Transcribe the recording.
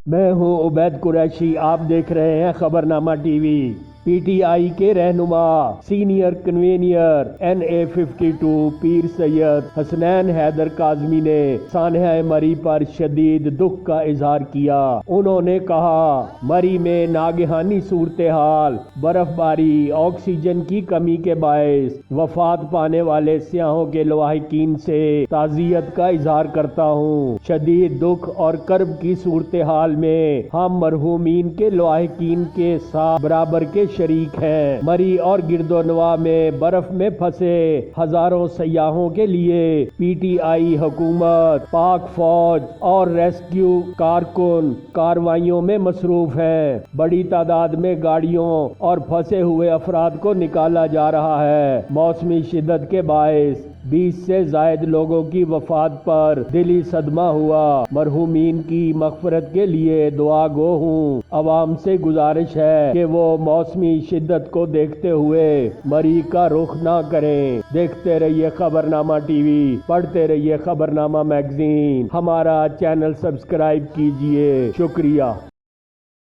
मैं हूं उबैद कुरैशी। आप देख रहे हैं खबरनामा टीवी। पीटीआई के रहनुमा सीनियर कन्वीनियर NA-52 पीर सैयद हसनैन हैदर काज़मी ने सानहा मरी पर शदीद दुख का इजहार किया। उन्होंने कहा, मरी में नागहानी सूरत हाल, बर्फबारी, ऑक्सीजन की कमी के बायस वफात पाने वाले सियाहों के लवाहिकीन से ताज़ियत का इजहार करता हूँ। शदीद दुख और कर्ब की सूरत हाल में हम मरहूमीन के लवाहिकीन के साथ बराबर के शरीक हैं। मरी और गिरदोनवा में बर्फ में फंसे हजारों सयाहों के लिए पीटीआई हुकूमत, पाक फौज और रेस्क्यू कारकुन कार्रवाइयों में मसरूफ हैं। बड़ी तादाद में गाड़ियों और फंसे हुए अफराद को निकाला जा रहा है। मौसमी शिद्दत के बायस 20 से जायद लोगों की वफात पर दिली सदमा हुआ। मरहूमीन की मग़फ़िरत के लिए दुआ गो हूँ। अवाम से गुजारिश है कि वो मौसमी शिद्दत को देखते हुए मरी का रुख ना करें। देखते रहिए खबरनामा टीवी, पढ़ते रहिए खबरनामा मैगजीन। हमारा चैनल सब्सक्राइब कीजिए। शुक्रिया।